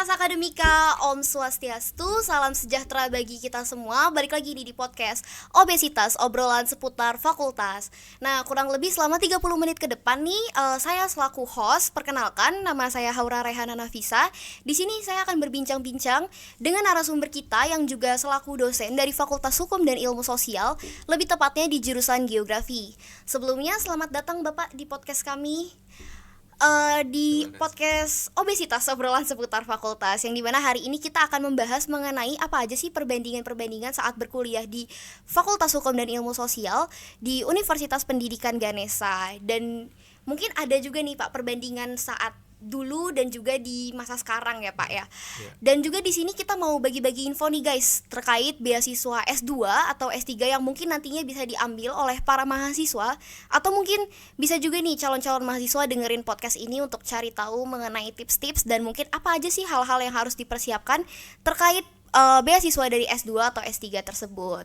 Ars Akademika, Om Swastiastu, salam sejahtera bagi kita semua. Balik lagi di podcast Obesitas, obrolan seputar fakultas. Nah, kurang lebih selama 30 menit ke depan nih, saya selaku host, perkenalkan, nama saya Haura Rehana Nafisa. Di sini saya akan berbincang-bincang dengan narasumber kita yang juga selaku dosen dari Fakultas Hukum dan Ilmu Sosial, lebih tepatnya di jurusan Geografi. Sebelumnya, selamat datang Bapak di podcast kami. Di podcast Obesitas, obrolan seputar fakultas, yang dimana hari ini kita akan membahas mengenai apa aja sih perbandingan saat berkuliah di Fakultas Hukum dan Ilmu Sosial di Universitas Pendidikan Ganesha. Dan mungkin ada juga nih Pak perbandingan saat dulu dan juga di masa sekarang ya Pak ya. Dan juga di sini kita mau bagi-bagi info nih guys terkait beasiswa S2 atau S3 yang mungkin nantinya bisa diambil oleh para mahasiswa, atau mungkin bisa juga nih calon-calon mahasiswa dengerin podcast ini untuk cari tahu mengenai tips-tips dan mungkin apa aja sih hal-hal yang harus dipersiapkan terkait beasiswa dari S2 atau S3 tersebut.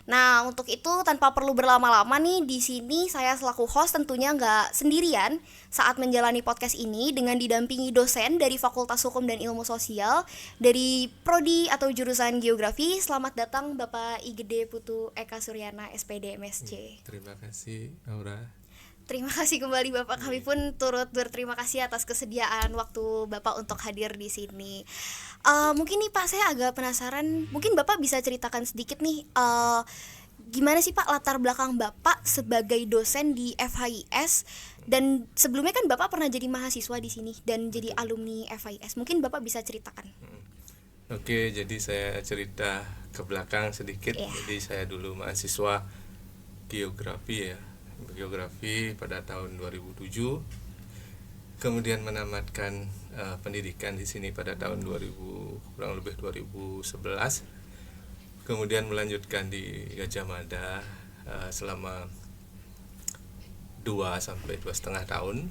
Nah, untuk itu tanpa perlu berlama-lama nih, di sini saya selaku host tentunya nggak sendirian saat menjalani podcast ini, dengan didampingi dosen dari Fakultas Hukum dan Ilmu Sosial dari Prodi atau jurusan Geografi. Selamat datang Bapak Igede Putu Eka Suryana, SPD MSc. Terima kasih Aura. Terima kasih kembali Bapak, kami pun turut berterima kasih atas kesediaan waktu Bapak untuk hadir di sini. Mungkin nih Pak, saya agak penasaran, mungkin Bapak bisa ceritakan sedikit nih, gimana sih Pak latar belakang Bapak sebagai dosen di FHIS, dan sebelumnya kan Bapak pernah jadi mahasiswa di sini dan jadi alumni FHIS. Mungkin Bapak bisa ceritakan. Oke, jadi saya cerita ke belakang sedikit. Jadi saya dulu mahasiswa geografi pada tahun 2007. Kemudian menamatkan pendidikan di sini pada tahun 2011. Kemudian melanjutkan di Gajah Mada selama 2 sampai 2,5 tahun.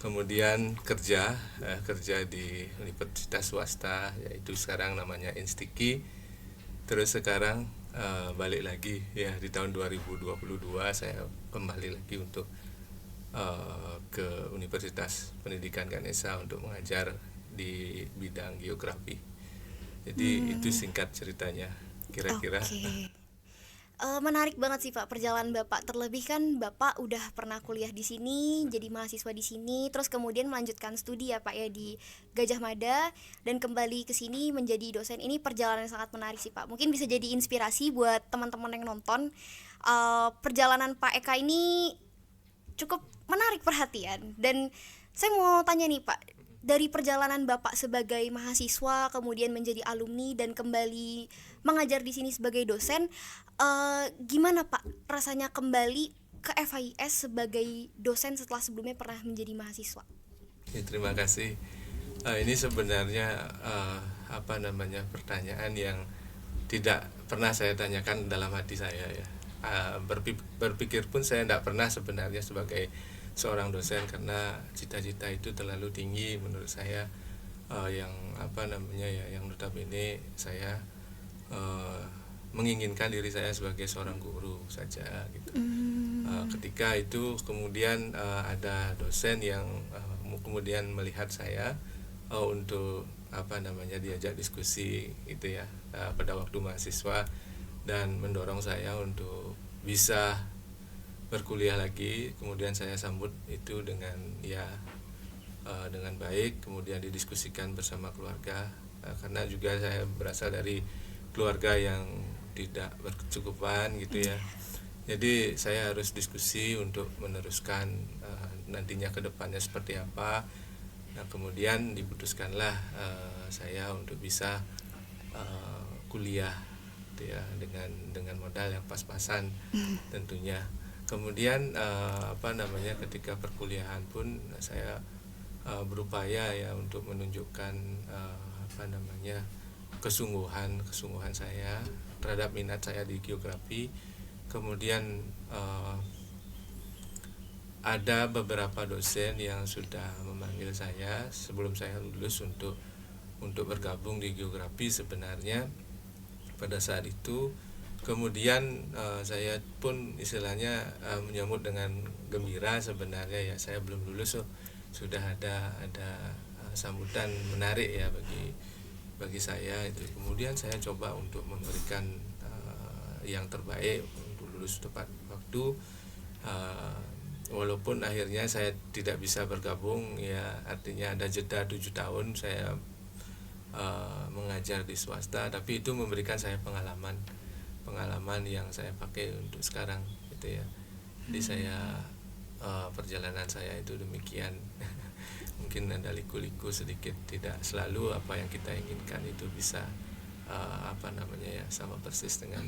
Kemudian kerja di universitas swasta, yaitu sekarang namanya Instiki. Terus sekarang balik lagi ya di tahun 2022 saya kembali lagi untuk ke Universitas Pendidikan Ganesha untuk mengajar di bidang geografi. Jadi itu singkat ceritanya kira-kira. Menarik banget sih Pak perjalanan Bapak, terlebih kan Bapak udah pernah kuliah di sini, jadi mahasiswa di sini, terus kemudian melanjutkan studi ya Pak ya di Gajah Mada, dan kembali ke sini menjadi dosen. Ini perjalanan yang sangat menarik sih Pak. Mungkin bisa jadi inspirasi buat teman-teman yang nonton. Perjalanan Pak Eka ini cukup menarik perhatian, dan saya mau tanya nih Pak, dari perjalanan Bapak sebagai mahasiswa kemudian menjadi alumni dan kembali mengajar di sini sebagai dosen, gimana Pak rasanya kembali ke FHIS sebagai dosen setelah sebelumnya pernah menjadi mahasiswa? Ya, terima kasih. Ini sebenarnya pertanyaan yang tidak pernah saya tanyakan dalam hati saya ya. Berpikir pun saya tidak pernah sebenarnya sebagai seorang dosen, karena cita-cita itu terlalu tinggi menurut saya, yang notabene saya menginginkan diri saya sebagai seorang guru saja gitu. Ketika itu kemudian ada dosen yang kemudian melihat saya untuk diajak diskusi gitu ya pada waktu mahasiswa, dan mendorong saya untuk bisa berkuliah lagi. Kemudian saya sambut itu dengan dengan baik, kemudian didiskusikan bersama keluarga, karena juga saya berasal dari keluarga yang tidak berkecukupan gitu ya. Jadi saya harus diskusi untuk meneruskan nantinya ke depannya seperti apa. Nah, kemudian diputuskanlah saya untuk bisa kuliah gitu ya, dengan modal yang pas-pasan tentunya. Kemudian ketika perkuliahan pun saya berupaya ya untuk menunjukkan kesungguhan saya terhadap minat saya di geografi. Kemudian ada beberapa dosen yang sudah memanggil saya sebelum saya lulus untuk bergabung di geografi sebenarnya pada saat itu. Kemudian saya pun istilahnya menyambut dengan gembira sebenarnya ya, saya belum lulus sudah ada sambutan menarik ya bagi saya itu. Kemudian saya coba untuk memberikan yang terbaik untuk lulus tepat waktu, walaupun akhirnya saya tidak bisa bergabung ya, artinya ada jeda 7 tahun saya mengajar di swasta, tapi itu memberikan saya pengalaman yang saya pakai untuk sekarang gitu ya. Jadi saya perjalanan saya itu demikian. Mungkin ada liku-liku sedikit, tidak selalu apa yang kita inginkan itu bisa sama persis dengan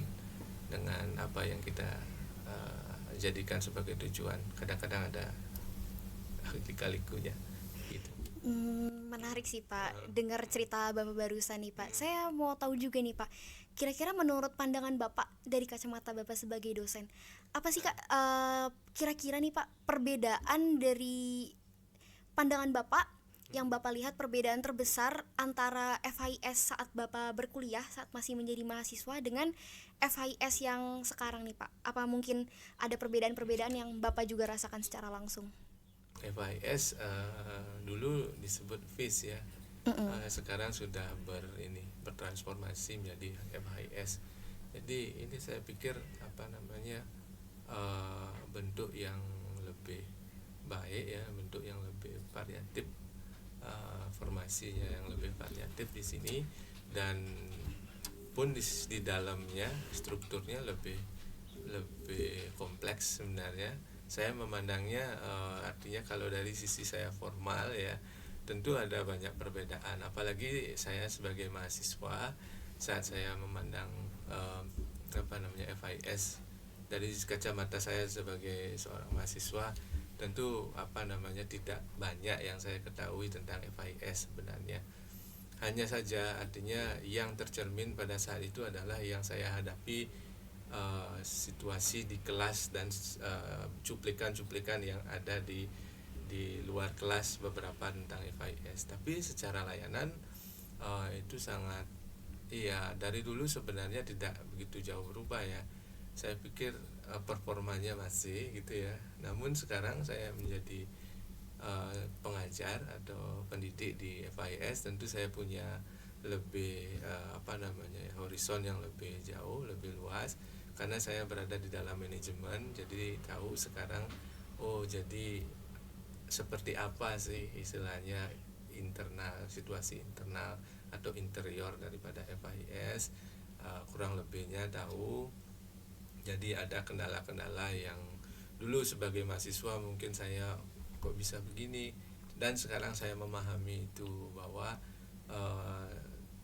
apa yang kita jadikan sebagai tujuan. Kadang-kadang ada lika-likunya gitu. Menarik sih Pak, dengar cerita Bapak barusan nih Pak. Saya mau tahu juga nih Pak, kira-kira menurut pandangan Bapak dari kacamata Bapak sebagai dosen, apa sih Kak kira-kira nih Pak perbedaan dari pandangan Bapak yang Bapak lihat, perbedaan terbesar antara FHIS saat Bapak berkuliah, saat masih menjadi mahasiswa, dengan FHIS yang sekarang nih Pak? Apa mungkin ada perbedaan-perbedaan yang Bapak juga rasakan secara langsung? FHIS dulu disebut FIS ya, sekarang sudah bertransformasi menjadi FHIS. Jadi ini saya pikir bentuk yang lebih baik ya, bentuk yang lebih variatif, formasinya yang lebih variatif di sini, dan pun di dalamnya strukturnya lebih kompleks sebenarnya. Saya memandangnya artinya kalau dari sisi saya formal ya, tentu ada banyak perbedaan, apalagi saya sebagai mahasiswa saat saya memandang FIS dari kacamata saya sebagai seorang mahasiswa, tentu tidak banyak yang saya ketahui tentang FIS sebenarnya. Hanya saja artinya yang tercermin pada saat itu adalah yang saya hadapi, situasi di kelas dan cuplikan-cuplikan yang ada di luar kelas beberapa tentang FIS. Tapi secara layanan itu sangat dari dulu sebenarnya tidak begitu jauh berubah ya. Saya pikir performanya masih gitu ya. Namun sekarang saya menjadi pengajar atau pendidik di FIS, tentu saya punya lebih horizon yang lebih jauh, lebih luas, karena saya berada di dalam manajemen. Jadi tahu sekarang jadi seperti apa sih istilahnya situasi internal atau interior daripada FIS, kurang lebihnya tahu. Jadi ada kendala-kendala yang dulu sebagai mahasiswa mungkin saya kok bisa begini, dan sekarang saya memahami itu bahwa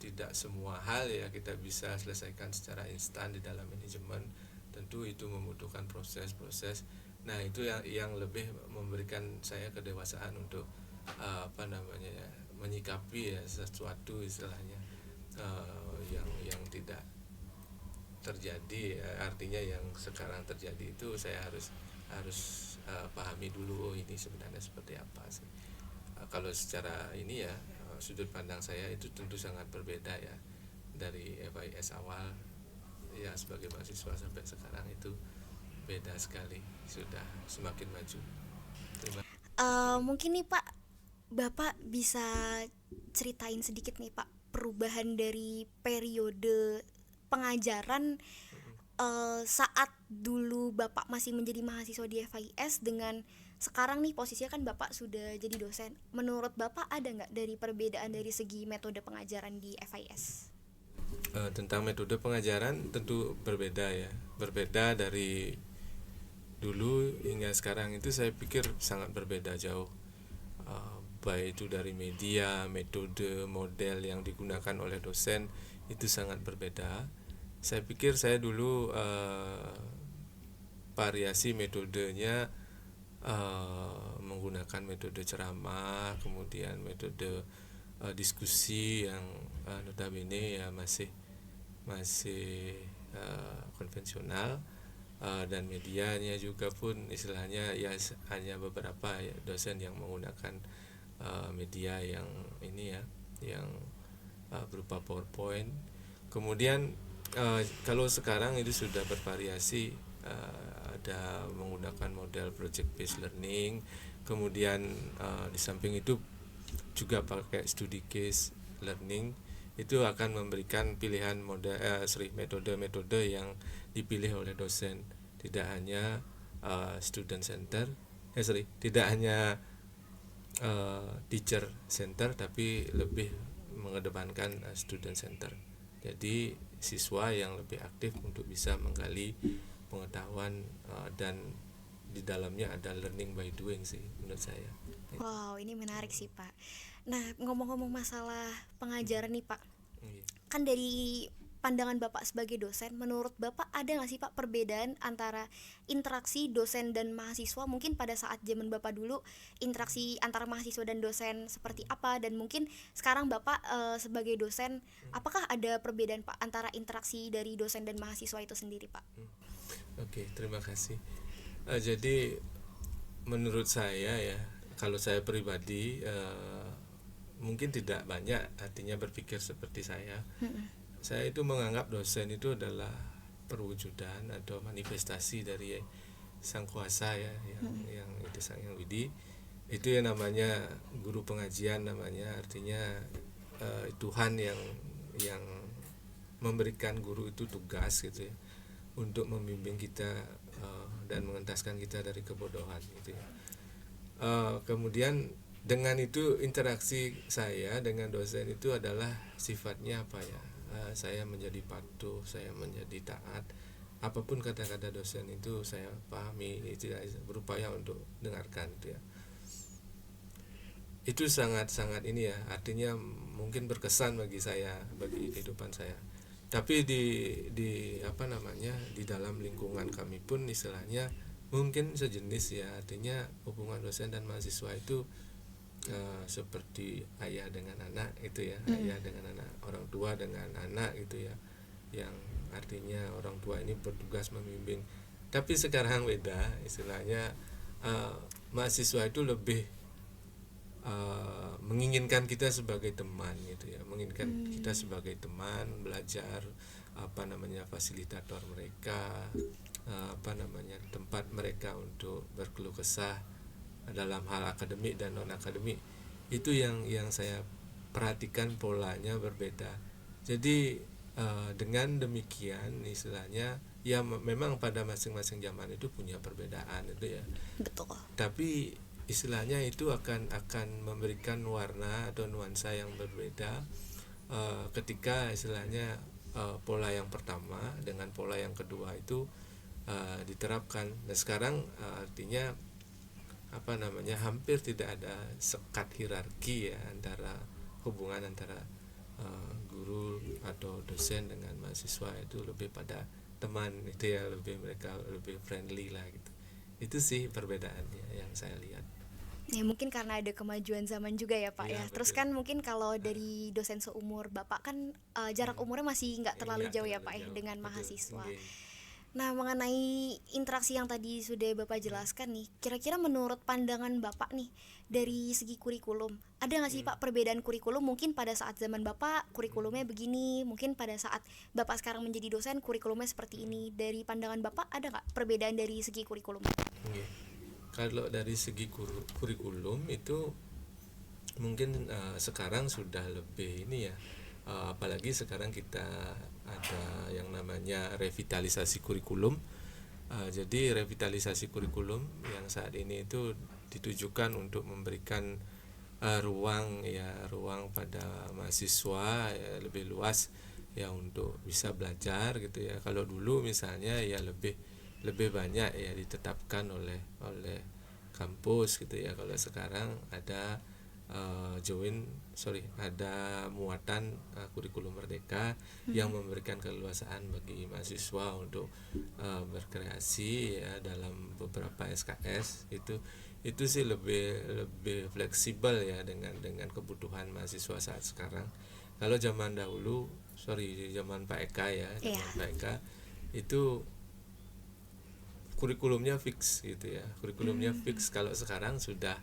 tidak semua hal ya kita bisa selesaikan secara instan di dalam manajemen. Tentu itu membutuhkan proses-proses. Nah itu yang lebih memberikan saya kedewasaan untuk menyikapi ya sesuatu istilahnya yang tidak terjadi ya, artinya yang sekarang terjadi itu saya harus pahami dulu ini sebenarnya seperti apa sih. Kalau secara ini ya, sudut pandang saya itu tentu sangat berbeda ya dari FIS awal ya sebagai mahasiswa sampai sekarang, itu beda sekali, sudah semakin maju. Mungkin nih Pak, Bapak bisa ceritain sedikit nih Pak perubahan dari periode pengajaran saat dulu Bapak masih menjadi mahasiswa di FIS dengan sekarang nih posisinya kan Bapak sudah jadi dosen. Menurut Bapak ada nggak dari perbedaan dari segi metode pengajaran di FIS? Tentang metode pengajaran tentu berbeda ya, berbeda dari dulu hingga sekarang itu saya pikir sangat berbeda jauh, baik itu dari media, metode, model yang digunakan oleh dosen itu sangat berbeda. Saya pikir saya dulu variasi metodenya menggunakan metode ceramah, kemudian metode diskusi yang notabene ya masih konvensional, dan medianya juga pun istilahnya ya hanya beberapa ya, dosen yang menggunakan media yang ini ya, yang berupa PowerPoint. Kemudian kalau sekarang itu sudah bervariasi, ada menggunakan model project based learning. Kemudian di samping itu juga pakai studi case learning, itu akan memberikan pilihan metode-metode yang dipilih oleh dosen, tidak hanya student center, tidak hanya teacher center, tapi lebih mengedepankan student center. Jadi siswa yang lebih aktif untuk bisa menggali pengetahuan dan di dalamnya ada learning by doing sih menurut saya. Wow, ini menarik sih Pak. Nah, ngomong-ngomong masalah pengajaran nih Pak, kan dari pandangan Bapak sebagai dosen, menurut Bapak ada nggak sih Pak perbedaan antara interaksi dosen dan mahasiswa mungkin pada saat zaman Bapak dulu, interaksi antara mahasiswa dan dosen seperti apa, dan mungkin sekarang Bapak sebagai dosen, apakah ada perbedaan Pak antara interaksi dari dosen dan mahasiswa itu sendiri Pak? Oke, terima kasih. Jadi menurut saya ya, kalau saya pribadi mungkin tidak banyak artinya berpikir seperti saya. Saya itu menganggap dosen itu adalah perwujudan atau manifestasi dari sang kuasa ya, yang itu sang yang widi. Itu yang namanya guru pengajian namanya, artinya Tuhan yang memberikan guru itu tugas gitu ya, untuk membimbing kita dan mengentaskan kita dari kebodohan gitu ya. Kemudian dengan itu interaksi saya dengan dosen itu adalah sifatnya apa ya, saya menjadi patuh, saya menjadi taat, apapun kata-kata dosen itu saya pahami, tidak berupaya untuk dengarkan gitu ya. Itu sangat-sangat ini ya, artinya mungkin berkesan bagi saya, bagi kehidupan saya. Tapi di apa namanya, di dalam lingkungan kami pun istilahnya mungkin sejenis ya, artinya hubungan dosen dan mahasiswa itu seperti ayah dengan anak itu ya, ayah dengan anak, orang tua dengan anak gitu ya, yang artinya orang tua ini bertugas membimbing. Tapi sekarang beda istilahnya, mahasiswa itu lebih menginginkan kita sebagai teman gitu ya, menginginkan kita sebagai teman, belajar apa namanya fasilitator mereka, apa namanya tempat mereka untuk berkeluh kesah dalam hal akademik dan non akademik. Itu yang saya perhatikan, polanya berbeda. Jadi dengan demikian istilahnya ya, memang pada masing-masing zaman itu punya perbedaan itu ya. Betul. Tapi istilahnya itu akan memberikan warna atau nuansa yang berbeda ketika istilahnya pola yang pertama dengan pola yang kedua itu diterapkan. Dan sekarang artinya apa namanya, hampir tidak ada sekat hierarki ya antara hubungan antara guru atau dosen dengan mahasiswa, itu lebih pada teman itu ya, mereka lebih friendly lah gitu. Itu sih perbedaannya yang saya lihat. Ya mungkin karena ada kemajuan zaman juga ya Pak ya. Terus kan mungkin kalau dari dosen seumur Bapak kan jarak umurnya masih nggak terlalu jauh ya Pak ya dengan mahasiswa. Nah, mengenai interaksi yang tadi sudah Bapak jelaskan nih, kira-kira menurut pandangan Bapak nih dari segi kurikulum, ada nggak sih Pak perbedaan kurikulum? Mungkin pada saat zaman Bapak kurikulumnya begini, mungkin pada saat Bapak sekarang menjadi dosen kurikulumnya seperti ini. Dari pandangan Bapak ada nggak perbedaan dari segi kurikulum? Kalau dari segi kurikulum itu mungkin sekarang sudah lebih ini ya, apalagi sekarang kita ada yang namanya revitalisasi kurikulum. Jadi revitalisasi kurikulum yang saat ini itu ditujukan untuk memberikan ruang pada mahasiswa ya, lebih luas ya untuk bisa belajar gitu ya. Kalau dulu misalnya ya lebih banyak ya ditetapkan oleh kampus gitu ya. Kalau sekarang ada ada muatan kurikulum merdeka yang memberikan keleluasaan bagi mahasiswa untuk berkreasi ya dalam beberapa SKS. Itu sih lebih fleksibel ya dengan kebutuhan mahasiswa saat sekarang. Kalau zaman dahulu, zaman Pak Eka ya, Pak Eka itu kurikulumnya fix gitu ya, fix. Kalau sekarang sudah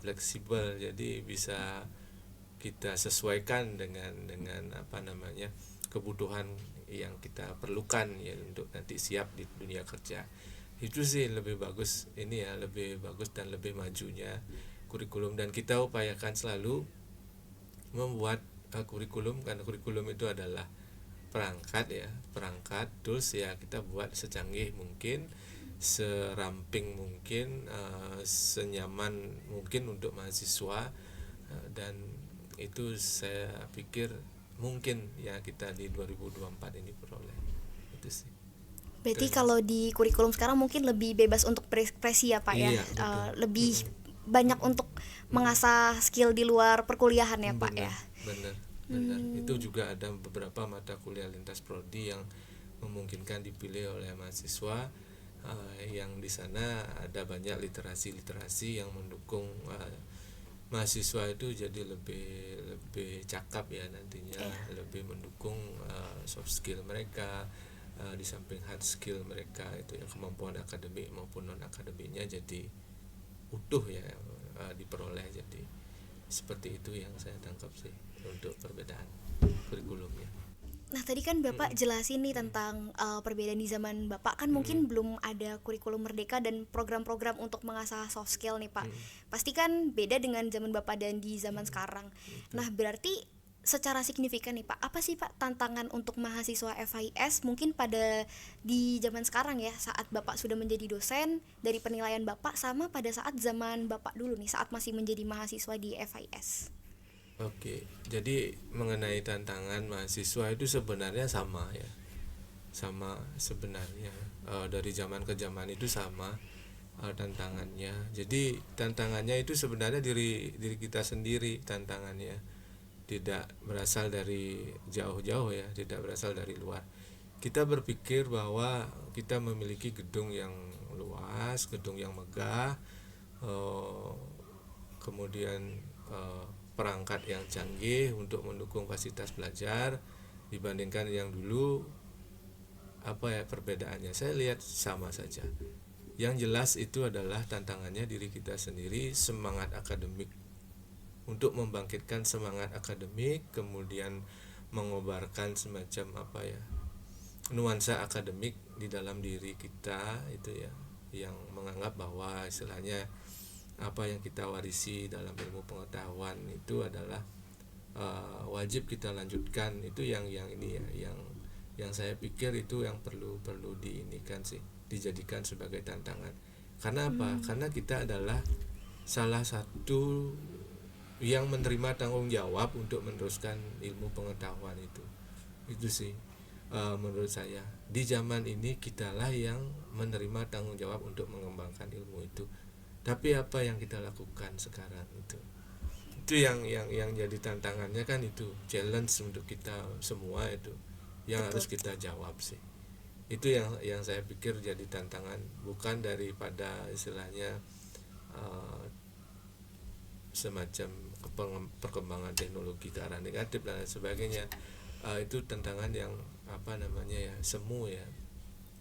fleksibel, jadi bisa kita sesuaikan dengan apa namanya kebutuhan yang kita perlukan ya untuk nanti siap di dunia kerja. Itu sih lebih bagus ini ya, lebih bagus dan lebih majunya kurikulum, dan kita upayakan selalu membuat kurikulum, karena kurikulum itu adalah perangkat tools ya, kita buat secanggih mungkin, seramping mungkin, senyaman mungkin untuk mahasiswa, dan itu saya pikir mungkin ya kita di 2024 ini peroleh itu sih. Berarti kalau di kurikulum sekarang mungkin lebih bebas untuk berekspresi ya Pak ya. Iya, betul. Lebih banyak untuk mengasah skill di luar perkuliahan ya Pak ya. Benar. Itu juga ada beberapa mata kuliah lintas prodi yang memungkinkan dipilih oleh mahasiswa, yang di sana ada banyak literasi yang mendukung mahasiswa itu jadi lebih cakap ya nantinya, lebih mendukung soft skill mereka, di samping hard skill mereka itu yang kemampuan akademik maupun non akademiknya jadi utuh ya, diperoleh. Jadi seperti itu yang saya tangkap sih untuk perbedaan kurikulumnya. Nah tadi kan Bapak jelasin nih tentang perbedaan di zaman Bapak kan mungkin belum ada kurikulum merdeka dan program-program untuk mengasah soft skill nih Pak. Pasti kan beda dengan zaman Bapak dan di zaman sekarang. Nah berarti secara signifikan nih Pak, apa sih Pak tantangan untuk mahasiswa FIS mungkin pada di zaman sekarang ya, saat Bapak sudah menjadi dosen, dari penilaian Bapak sama pada saat zaman Bapak dulu nih saat masih menjadi mahasiswa di FIS? Oke, jadi mengenai tantangan mahasiswa itu sebenarnya sama ya, sama sebenarnya, dari zaman ke zaman itu sama tantangannya. Jadi tantangannya itu sebenarnya diri kita sendiri, tantangannya tidak berasal dari jauh-jauh ya, tidak berasal dari luar. Kita berpikir bahwa kita memiliki gedung yang luas, gedung yang megah, kemudian perangkat yang canggih untuk mendukung fasilitas belajar. Dibandingkan yang dulu, apa ya perbedaannya? Saya lihat sama saja. Yang jelas itu adalah tantangannya diri kita sendiri, semangat akademik, untuk membangkitkan semangat akademik, kemudian mengobarkan semacam apa ya, nuansa akademik di dalam diri kita itu ya, yang menganggap bahwa istilahnya apa yang kita warisi dalam ilmu pengetahuan itu adalah wajib kita lanjutkan. Itu yang ini ya, yang saya pikir itu yang perlu diinikan sih, dijadikan sebagai tantangan. Karena apa? Karena kita adalah salah satu yang menerima tanggung jawab untuk meneruskan ilmu pengetahuan itu sih, menurut saya di zaman ini kitalah yang menerima tanggung jawab untuk mengembangkan ilmu itu. Tapi apa yang kita lakukan sekarang itu yang jadi tantangannya kan, itu challenge untuk kita semua, itu yang harus kita jawab sih. Itu yang saya pikir jadi tantangan, bukan daripada istilahnya semacam perkembangan teknologi ke arah negatif dan lain sebagainya. Itu tantangan yang apa namanya ya, semu ya.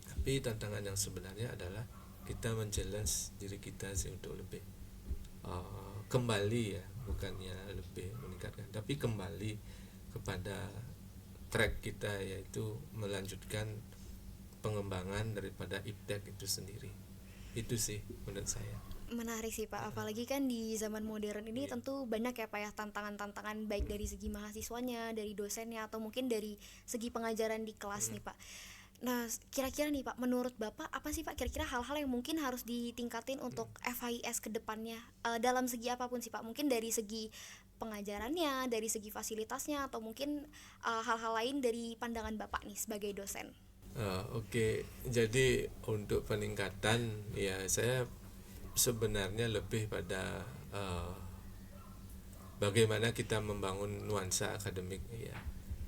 Tapi tantangan yang sebenarnya adalah kita men-challenge diri kita sih untuk lebih kembali ya, bukannya lebih meningkatkan, tapi kembali kepada track kita, yaitu melanjutkan pengembangan daripada iptek itu sendiri. Itu sih menurut saya. Menarik sih Pak, apalagi kan di zaman modern ini tentu banyak ya Pak ya tantangan-tantangan, baik dari segi mahasiswanya, dari dosennya, atau mungkin dari segi pengajaran di kelas nih Pak. Nah kira-kira nih Pak, menurut Bapak apa sih Pak kira-kira hal-hal yang mungkin harus ditingkatin untuk FIS ke depannya, dalam segi apapun sih Pak, mungkin dari segi pengajarannya, dari segi fasilitasnya, atau mungkin hal-hal lain dari pandangan Bapak nih sebagai dosen. Oke, jadi untuk peningkatan ya, saya sebenarnya lebih pada bagaimana kita membangun nuansa akademik ya.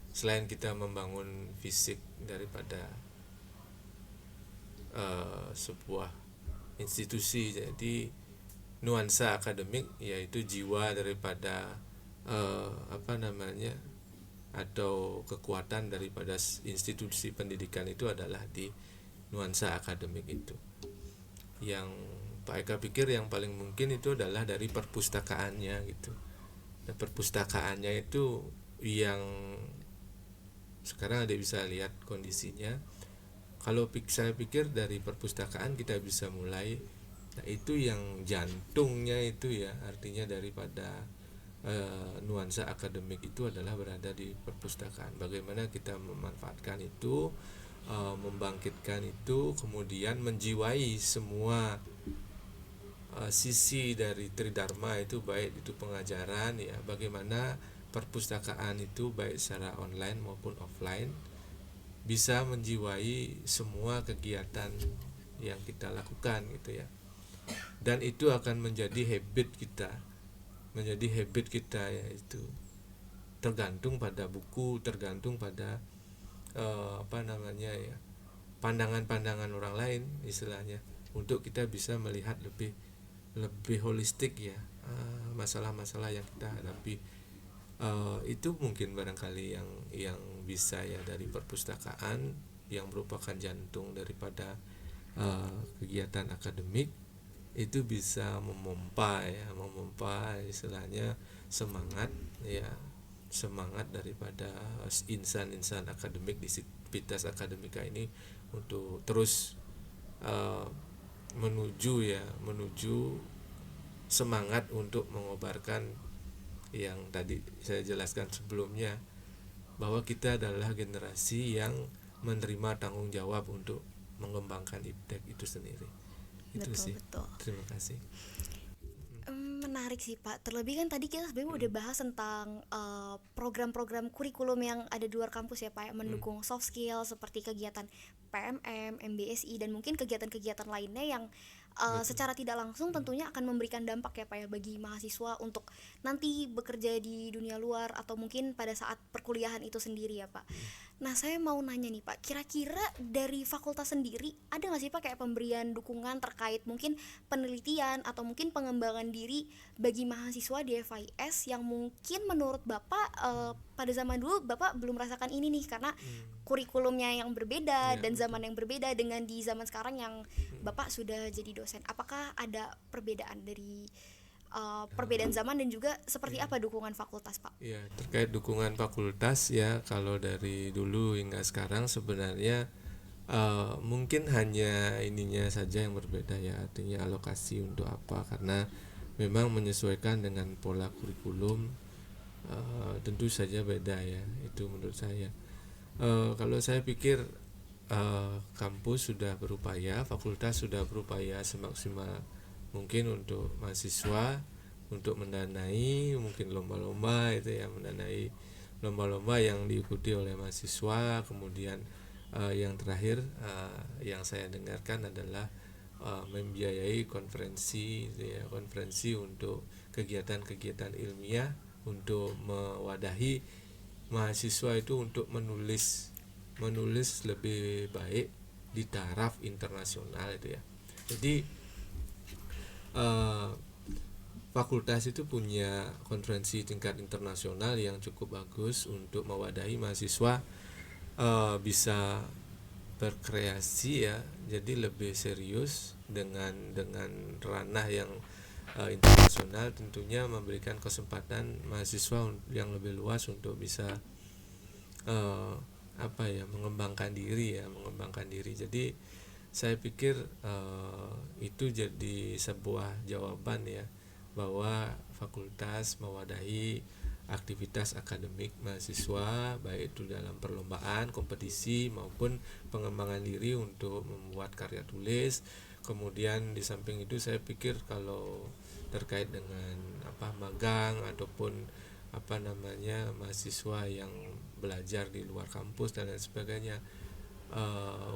Selain kita membangun fisik daripada sebuah institusi, jadi nuansa akademik yaitu jiwa daripada apa namanya, atau kekuatan daripada institusi pendidikan itu adalah di nuansa akademik itu. Yang Pak Eka pikir yang paling mungkin itu adalah dari perpustakaannya gitu. Dan perpustakaannya itu yang sekarang ada bisa lihat kondisinya. Kalau saya pikir dari perpustakaan kita bisa mulai Nah, itu yang jantungnya itu ya, artinya daripada nuansa akademik itu adalah berada di perpustakaan. Bagaimana kita memanfaatkan itu, membangkitkan itu, kemudian menjiwai semua sisi dari Tridharma itu, baik itu pengajaran ya, bagaimana perpustakaan itu baik secara online maupun offline bisa menjiwai semua kegiatan yang kita lakukan gitu ya. Dan itu akan menjadi habit kita yaitu tergantung pada buku, tergantung pada pandangan-pandangan orang lain istilahnya, untuk kita bisa melihat lebih holistik ya masalah-masalah yang kita hadapi. Itu mungkin barangkali yang bisa ya dari perpustakaan, yang merupakan jantung daripada kegiatan akademik, itu bisa memompa istilahnya semangat daripada insan-insan akademik di Sivitas Akademika ini untuk terus menuju semangat untuk mengobarkan yang tadi saya jelaskan sebelumnya, bahwa kita adalah generasi yang menerima tanggung jawab untuk mengembangkan IPTEK itu sendiri. Itu Betul sih. betul. Terima kasih. Menarik sih Pak. Terlebih kan tadi kita sebenarnya udah bahas tentang program-program kurikulum yang ada di luar kampus ya Pak, yang mendukung soft skill seperti kegiatan PMM, MBSI, dan mungkin kegiatan-kegiatan lainnya yang secara tidak langsung tentunya akan memberikan dampak ya Pak ya bagi mahasiswa untuk nanti bekerja di dunia luar atau mungkin pada saat perkuliahan itu sendiri ya Pak. Nah, saya mau nanya nih Pak, kira-kira dari fakultas sendiri ada nggak sih Pak kayak pemberian dukungan terkait mungkin penelitian atau mungkin pengembangan diri bagi mahasiswa di FIS yang mungkin menurut Bapak pada zaman dulu Bapak belum merasakan ini nih karena kurikulumnya yang berbeda Ya, dan betul. zaman yang berbeda dengan di zaman sekarang yang Bapak sudah jadi dosen. Apakah ada perbedaan dari perbedaan zaman dan juga seperti apa dukungan fakultas Pak? Ya, terkait dukungan fakultas ya, kalau dari dulu hingga sekarang sebenarnya mungkin hanya ininya saja yang berbeda ya, artinya alokasi untuk apa, karena memang menyesuaikan dengan pola kurikulum tentu saja beda ya, itu menurut saya. Kalau saya pikir kampus sudah berupaya, fakultas sudah berupaya semaksimal mungkin untuk mahasiswa, untuk mendanai mungkin lomba-lomba itu ya, mendanai lomba-lomba yang diikuti oleh mahasiswa. Kemudian yang terakhir yang saya dengarkan adalah membiayai konferensi itu ya, konferensi untuk kegiatan-kegiatan ilmiah untuk mewadahi mahasiswa itu untuk menulis lebih baik di taraf internasional itu ya. Jadi fakultas itu punya konferensi tingkat internasional yang cukup bagus untuk mewadahi mahasiswa bisa berkreasi ya, jadi lebih serius dengan ranah yang internasional, tentunya memberikan kesempatan mahasiswa yang lebih luas untuk bisa mengembangkan diri. Jadi saya pikir itu jadi sebuah jawaban ya, bahwa fakultas mewadahi aktivitas akademik mahasiswa, baik itu dalam perlombaan, kompetisi maupun pengembangan diri untuk membuat karya tulis. Kemudian di samping itu saya pikir kalau terkait dengan magang ataupun mahasiswa yang belajar di luar kampus dan lain sebagainya,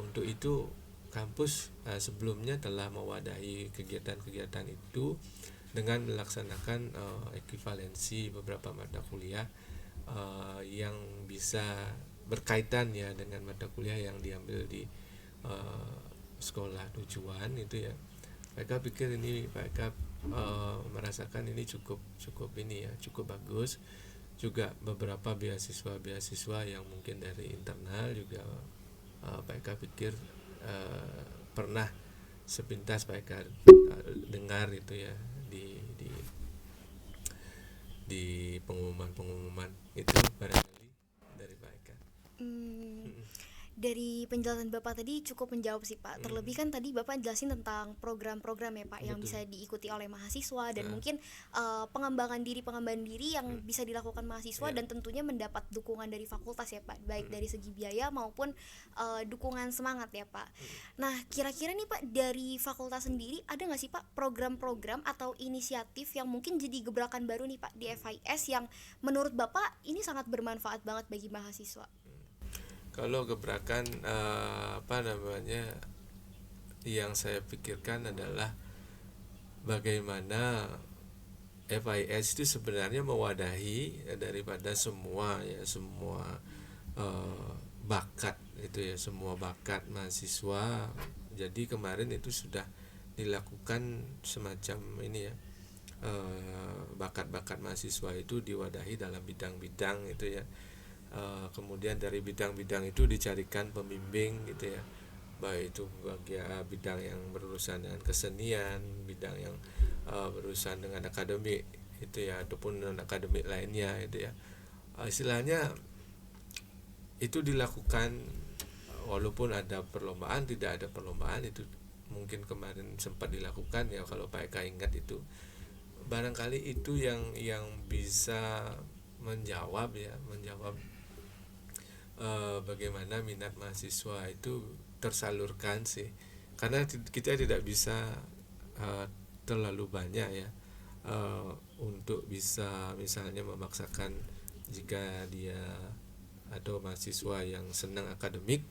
untuk itu kampus sebelumnya telah mewadahi kegiatan-kegiatan itu dengan melaksanakan ekivalensi beberapa mata kuliah yang bisa berkaitan ya dengan mata kuliah yang diambil di sekolah tujuan itu ya. Mereka pikir ini, mereka merasakan ini cukup ini ya, cukup bagus. Juga beberapa beasiswa yang mungkin dari internal juga mereka pikir pernah sepintas mereka dengar itu ya di pengumuman itu barangkali dari mereka. Dari penjelasan Bapak tadi cukup menjawab sih Pak. Terlebih kan tadi Bapak jelasin tentang program-program ya Pak yang Betul. bisa diikuti oleh mahasiswa dan Nah, mungkin pengembangan diri yang bisa dilakukan mahasiswa ya. dan tentunya mendapat dukungan dari fakultas ya Pak, baik dari segi biaya maupun dukungan semangat ya Pak. Nah, kira-kira nih Pak, dari fakultas sendiri ada nggak sih Pak program-program atau inisiatif yang mungkin jadi gebrakan baru nih Pak di FIS yang menurut Bapak ini sangat bermanfaat banget bagi mahasiswa? Kalau gebrakan apa namanya yang saya pikirkan adalah bagaimana FIS itu sebenarnya mewadahi daripada semua bakat itu ya, semua bakat mahasiswa. Jadi kemarin itu sudah dilakukan semacam ini ya, bakat-bakat mahasiswa itu diwadahi dalam bidang-bidang itu ya. Kemudian dari bidang-bidang itu dicarikan pembimbing gitu ya, baik itu bagian bidang yang berurusan dengan kesenian, bidang yang berurusan dengan akademik itu ya, ataupun non akademik lainnya itu ya. Istilahnya itu dilakukan walaupun ada perlombaan, tidak ada perlombaan, itu mungkin kemarin sempat dilakukan ya, kalau Pak Eka ingat itu. Barangkali itu yang bisa menjawab bagaimana minat mahasiswa itu tersalurkan sih, karena kita tidak bisa terlalu banyak ya untuk bisa misalnya memaksakan jika dia atau mahasiswa yang senang akademik,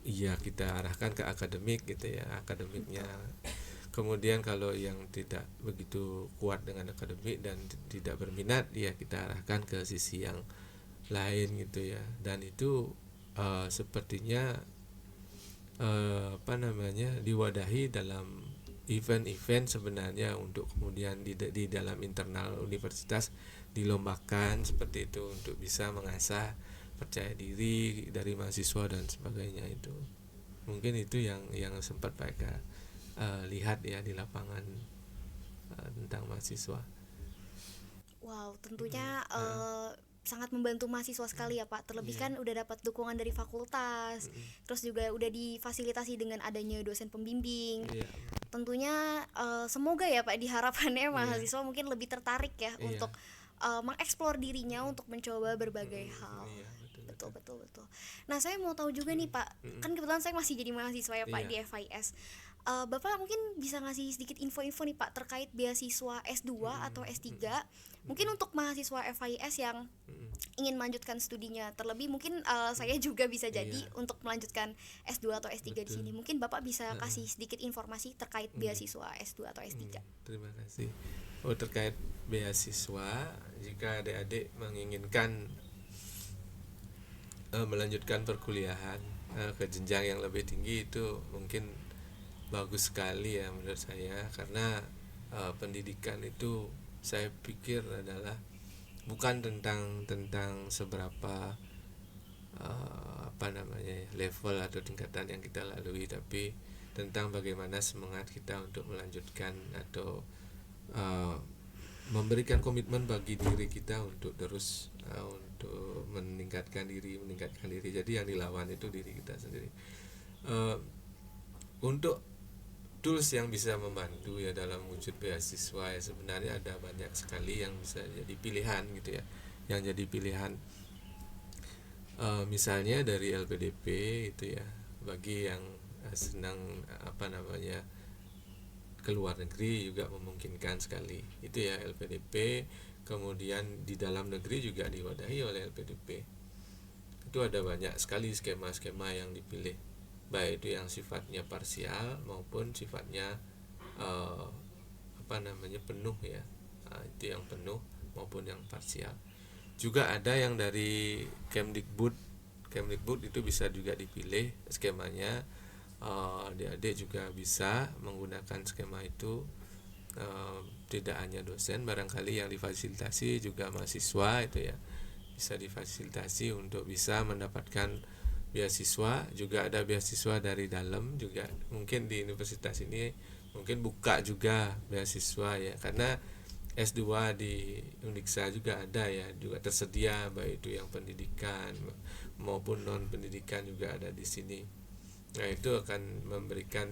ya kita arahkan ke akademik gitu ya, akademiknya. Kemudian kalau yang tidak begitu kuat dengan akademik dan tidak berminat, ya kita arahkan ke sisi yang lain gitu ya. Dan itu sepertinya diwadahi dalam event-event sebenarnya, untuk kemudian di dalam internal universitas dilombakan seperti itu untuk bisa mengasah percaya diri dari mahasiswa dan sebagainya. Itu mungkin itu yang sempat Pak Eka lihat ya di lapangan tentang mahasiswa. Wow, tentunya sangat membantu mahasiswa sekali ya Pak. Terlebih kan udah dapat dukungan dari fakultas, terus juga udah difasilitasi dengan adanya dosen pembimbing. Tentunya semoga ya Pak, diharapannya mahasiswa mungkin lebih tertarik ya untuk mengeksplor dirinya untuk mencoba berbagai hal. Betul. Nah, saya mau tahu juga nih Pak, kan kebetulan saya masih jadi mahasiswa ya Pak di FIS. Bapak mungkin bisa ngasih sedikit info-info nih Pak terkait beasiswa S2 atau S3, mungkin untuk mahasiswa FIS yang ingin melanjutkan studinya. Terlebih mungkin saya juga bisa jadi untuk melanjutkan S2 atau S3 di sini. Mungkin Bapak bisa kasih sedikit informasi terkait beasiswa S2 atau S3. Terima kasih. Terkait beasiswa, jika adik-adik menginginkan melanjutkan perkuliahan ke jenjang yang lebih tinggi, itu mungkin bagus sekali ya menurut saya, karena pendidikan itu saya pikir adalah bukan tentang seberapa level atau tingkatan yang kita lalui, tapi tentang bagaimana semangat kita untuk melanjutkan atau memberikan komitmen bagi diri kita untuk terus untuk meningkatkan diri. Jadi yang dilawan itu diri kita sendiri. Untuk tools yang bisa membantu ya dalam wujud beasiswa ya, sebenarnya ada banyak sekali yang bisa jadi pilihan gitu ya, yang jadi pilihan misalnya dari LPDP itu ya, bagi yang senang keluar negeri juga memungkinkan sekali itu ya LPDP. Kemudian di dalam negeri juga diwadahi oleh LPDP. Itu ada banyak sekali skema-skema yang dipilih, baik itu yang sifatnya parsial maupun sifatnya penuh ya. Itu yang penuh maupun yang parsial. Juga ada yang dari Kemdikbud itu bisa juga dipilih skemanya. Adik-adik juga bisa menggunakan skema itu. Tidak hanya dosen, barangkali yang difasilitasi juga mahasiswa itu ya, bisa difasilitasi untuk bisa mendapatkan beasiswa. Juga ada beasiswa dari dalam juga, mungkin di universitas ini mungkin buka juga beasiswa ya, karena S2 di Undiksa juga ada ya, juga tersedia, baik itu yang pendidikan maupun non pendidikan juga ada di sini. Nah itu akan memberikan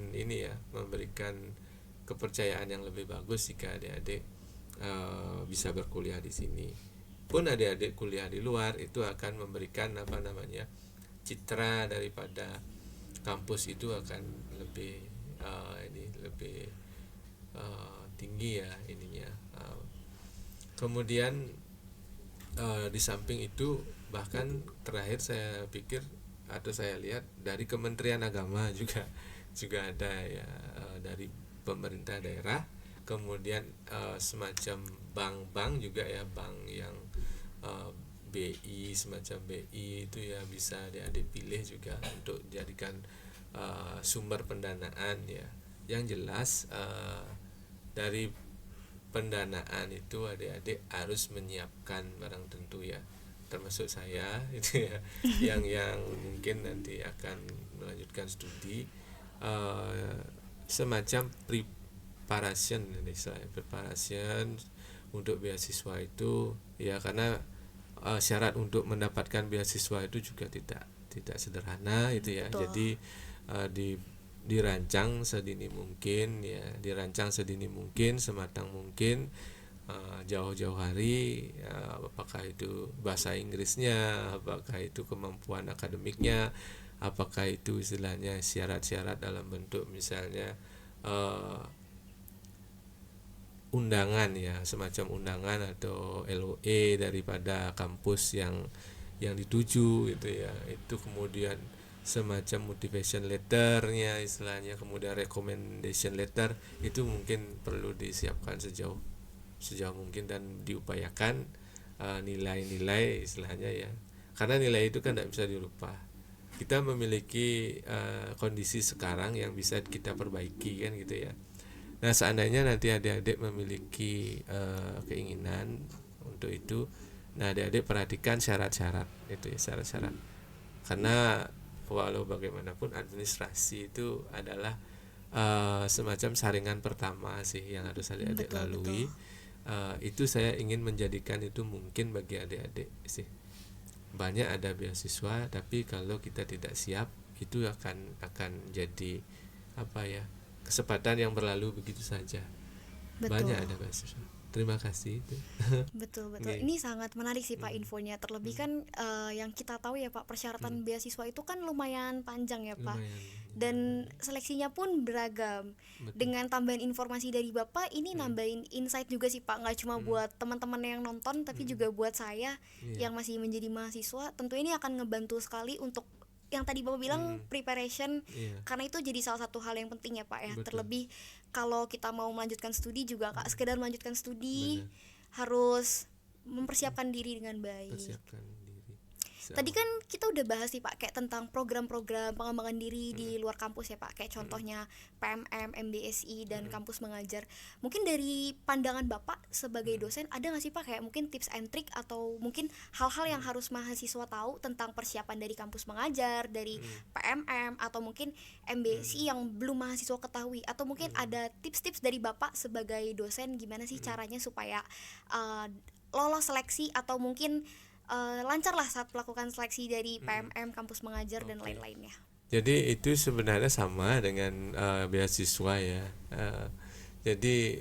kepercayaan yang lebih bagus jika adik-adik bisa berkuliah di sini. Pun adik-adik kuliah di luar itu akan memberikan citra daripada kampus itu akan lebih lebih tinggi ya ininya. Kemudian di samping itu bahkan terakhir saya pikir atau saya lihat dari Kementerian Agama juga ada ya, dari pemerintah daerah, kemudian semacam bank juga ya, bank yang BI, semacam BI itu ya bisa adik-adik pilih juga untuk jadikan sumber pendanaan ya. Yang jelas dari pendanaan itu adik-adik harus menyiapkan barang tentu ya, termasuk saya itu ya yang mungkin nanti akan melanjutkan studi, semacam preparation untuk beasiswa itu ya, karena syarat untuk mendapatkan beasiswa itu juga tidak sederhana itu ya. Betul. Jadi dirancang sedini mungkin ya, sematang mungkin, jauh-jauh hari, apakah itu bahasa Inggrisnya, apakah itu kemampuan akademiknya, apakah itu istilahnya syarat-syarat dalam bentuk misalnya undangan ya, semacam undangan atau LOE daripada kampus yang dituju gitu ya. Itu kemudian semacam motivation letternya istilahnya, kemudian recommendation letter itu mungkin perlu disiapkan sejauh mungkin dan diupayakan nilai-nilai istilahnya ya, karena nilai itu kan tidak bisa dirubah. Kita memiliki kondisi sekarang yang bisa kita perbaiki kan gitu ya. Nah seandainya nanti adik-adik memiliki keinginan untuk itu, nah adik-adik perhatikan syarat-syarat itu ya, syarat-syarat, karena walau bagaimanapun administrasi itu adalah semacam saringan pertama sih yang harus adik-adik lalui. Itu saya ingin menjadikan itu mungkin bagi adik-adik sih. Banyak ada beasiswa, tapi kalau kita tidak siap itu akan jadi kesempatan yang berlalu begitu saja. Betul. Banyak ada beasiswa. Terima kasih. Betul. Okay. Ini sangat menarik sih Pak infonya. Terlebih kan yang kita tahu ya Pak, persyaratan beasiswa itu kan lumayan panjang ya Pak. Dan seleksinya pun beragam. Betul. Dengan tambahan informasi dari Bapak ini nambahin insight juga sih Pak. Nggak cuma buat teman-teman yang nonton, tapi juga buat saya yang masih menjadi mahasiswa. Tentu ini akan ngebantu sekali untuk yang tadi Bapak bilang preparation, karena itu jadi salah satu hal yang penting ya Pak ya. Betul. Terlebih kalau kita mau melanjutkan studi juga Kak, sekedar melanjutkan studi harus mempersiapkan diri dengan baik. Tadi kan kita udah bahas sih Pak kayak tentang program-program pengembangan diri di luar kampus ya Pak, kayak contohnya PMM, MBSI dan kampus mengajar. Mungkin dari pandangan Bapak sebagai dosen ada nggak sih Pak kayak mungkin tips and trick atau mungkin hal-hal yang harus mahasiswa tahu tentang persiapan dari kampus mengajar, dari PMM atau mungkin MBSI yang belum mahasiswa ketahui, atau mungkin ada tips-tips dari Bapak sebagai dosen gimana sih caranya supaya lolos seleksi atau mungkin lancar lah saat melakukan seleksi dari PMM, kampus mengajar dan lain-lainnya. Jadi itu sebenarnya sama dengan beasiswa ya. Jadi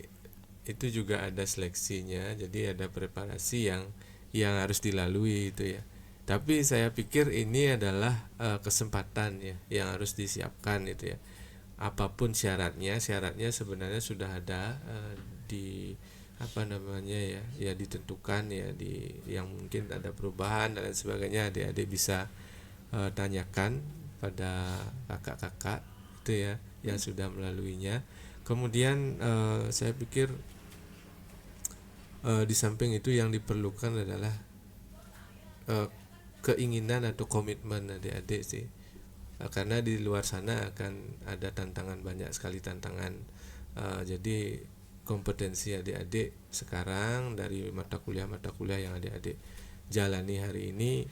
itu juga ada seleksinya, jadi ada preparasi yang harus dilalui itu ya. Tapi saya pikir ini adalah kesempatan ya yang harus disiapkan itu ya. Apapun syaratnya sebenarnya sudah ada di ditentukan ya, yang mungkin ada perubahan dan lain sebagainya. Adik-adik bisa tanyakan pada kakak-kakak itu ya yang sudah melaluinya. Kemudian saya pikir di samping itu yang diperlukan adalah keinginan atau komitmen adik-adik sih, karena di luar sana akan ada tantangan, banyak sekali tantangan. Jadi kompetensi adik-adik sekarang dari mata kuliah yang adik-adik jalani hari ini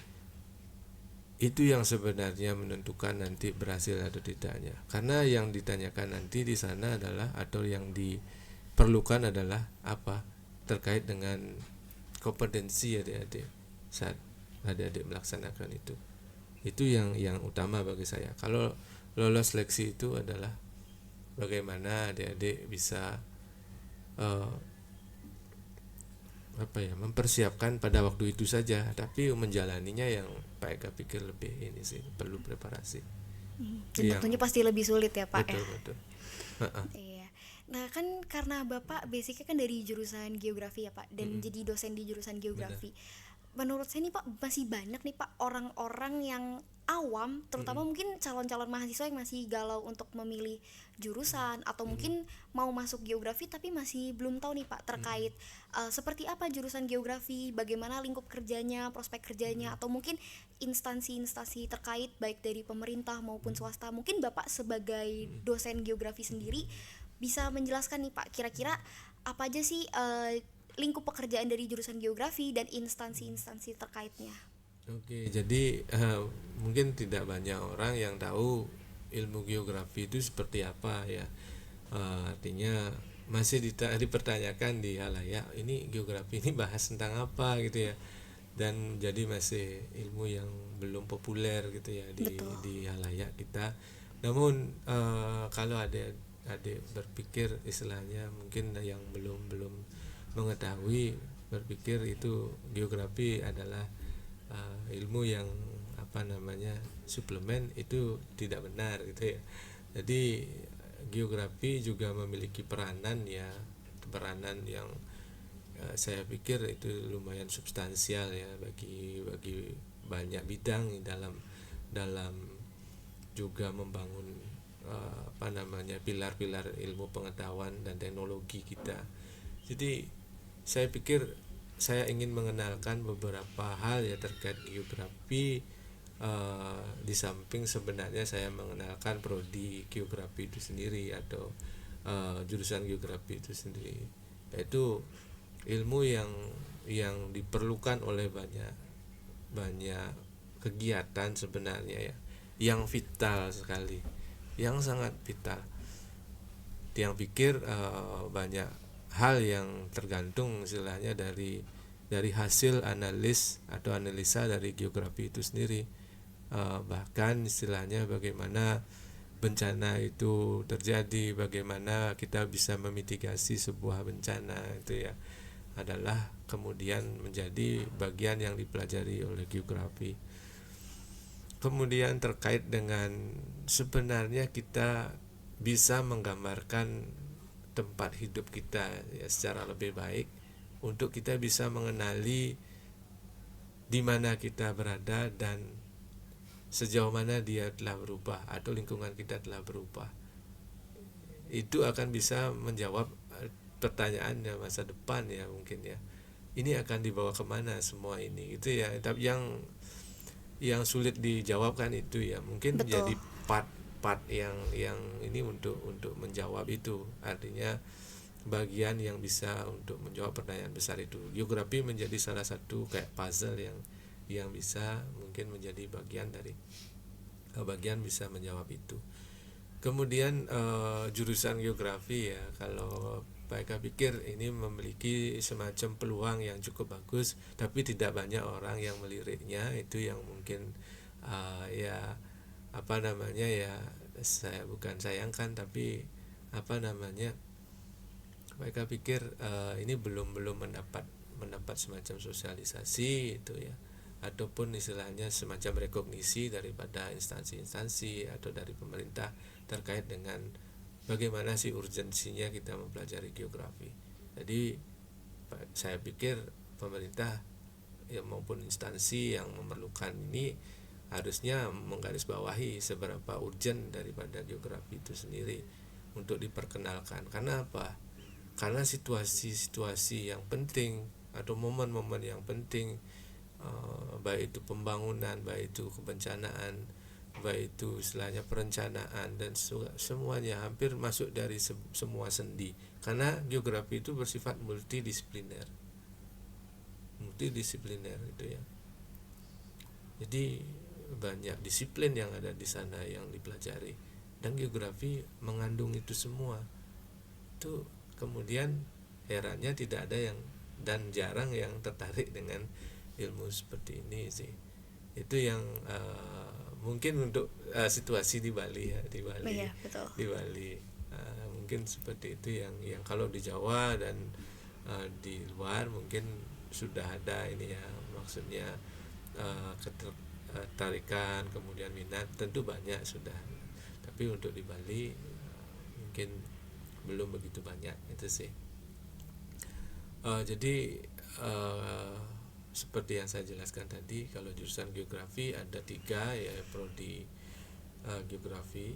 itu yang sebenarnya menentukan nanti berhasil atau tidaknya. Karena yang ditanyakan nanti di sana adalah, atau yang diperlukan adalah apa? Terkait dengan kompetensi adik-adik saat adik-adik melaksanakan itu. Itu yang utama bagi saya. Kalau lolos seleksi itu adalah bagaimana adik-adik bisa eh, mempersiapkan pada waktu itu saja, tapi menjalaninya yang Pak Eka pikir lebih ini sih, perlu preparasi. Dan Yang tentunya pasti lebih sulit ya Pak ya. betul betul. Ha-ha. Iya. Nah kan karena Bapak basicnya kan dari jurusan geografi ya Pak, dan Mm-mm. jadi dosen di jurusan Benar. geografi. Menurut saya nih Pak, masih banyak nih Pak orang-orang yang awam, terutama Mm-mm. mungkin calon-calon mahasiswa yang masih galau untuk memilih jurusan, atau Mm-mm. mungkin mau masuk geografi tapi masih belum tahu nih Pak Mm-mm. terkait seperti apa jurusan geografi, bagaimana lingkup kerjanya, prospek kerjanya, Mm-mm. atau mungkin instansi-instansi terkait baik dari pemerintah maupun swasta. Mungkin Bapak sebagai Mm-mm. dosen geografi sendiri bisa menjelaskan nih Pak, kira-kira apa aja sih lingkup pekerjaan dari jurusan geografi dan instansi-instansi terkaitnya. Oke, jadi mungkin tidak banyak orang yang tahu ilmu geografi itu seperti apa ya. Artinya masih dipertanyakan di halayak, ini geografi ini bahas tentang apa gitu ya. Dan jadi masih ilmu yang belum populer gitu ya Betul. di halayak kita. Namun kalau adik berpikir istilahnya mungkin yang belum mengetahui, berpikir itu geografi adalah ilmu yang suplemen, itu tidak benar gitu ya. Jadi geografi juga memiliki peranan ya, peranan yang saya pikir itu lumayan substansial ya bagi banyak bidang dalam dalam juga membangun pilar-pilar ilmu pengetahuan dan teknologi kita. Jadi saya pikir saya ingin mengenalkan beberapa hal ya terkait geografi, di samping sebenarnya saya mengenalkan prodi geografi itu sendiri atau jurusan geografi itu sendiri, yaitu ilmu yang diperlukan oleh banyak banyak kegiatan sebenarnya ya, yang vital sekali, yang sangat vital. Yang pikir banyak hal yang tergantung istilahnya dari hasil analisa dari geografi itu sendiri. Bahkan istilahnya bagaimana bencana itu terjadi, bagaimana kita bisa memitigasi sebuah bencana, itu ya adalah kemudian menjadi bagian yang dipelajari oleh geografi. Kemudian terkait dengan sebenarnya kita bisa menggambarkan tempat hidup kita ya secara lebih baik, untuk kita bisa mengenali di mana kita berada dan sejauh mana dia telah berubah atau lingkungan kita telah berubah. Itu akan bisa menjawab pertanyaan ya masa depan ya mungkin ya. Ini akan dibawa kemana semua ini gitu ya. Tapi yang sulit dijawab kan itu ya, mungkin Betul. jadi part yang ini untuk menjawab itu, artinya bagian yang bisa untuk menjawab pertanyaan besar itu. Geografi menjadi salah satu kayak puzzle yang bisa mungkin menjadi bagian dari bagian bisa menjawab itu. Kemudian jurusan geografi ya, kalau mereka pikir ini memiliki semacam peluang yang cukup bagus, tapi tidak banyak orang yang meliriknya. Itu yang mungkin ya ya saya bukan sayangkan, tapi mereka pikir ini belum mendapat semacam sosialisasi itu ya, ataupun istilahnya semacam rekognisi daripada instansi-instansi atau dari pemerintah terkait dengan bagaimana sih urgensinya kita mempelajari geografi. Jadi saya pikir pemerintah ya maupun instansi yang memerlukan ini harusnya menggarisbawahi seberapa urgent daripada geografi itu sendiri untuk diperkenalkan. Karena apa? Karena situasi-situasi yang penting atau momen-momen yang penting, baik itu pembangunan, baik itu kebencanaan, baik itu istilahnya perencanaan, dan semuanya hampir masuk dari semua sendi, karena geografi itu bersifat multidisipliner itu ya. Jadi banyak disiplin yang ada di sana yang dipelajari, dan geografi mengandung itu semua. Itu kemudian herannya tidak ada yang dan jarang yang tertarik dengan ilmu seperti ini sih. Itu yang mungkin untuk situasi di Bali ya, di Bali, Iya, betul. di Bali. Mungkin seperti itu yang kalau di Jawa dan di luar mungkin sudah ada ini ya, maksudnya ketertarikan kemudian minat tentu banyak sudah, tapi untuk di Bali mungkin belum begitu banyak itu sih. Jadi seperti yang saya jelaskan tadi, kalau jurusan geografi ada 3 ya, prodi geografi,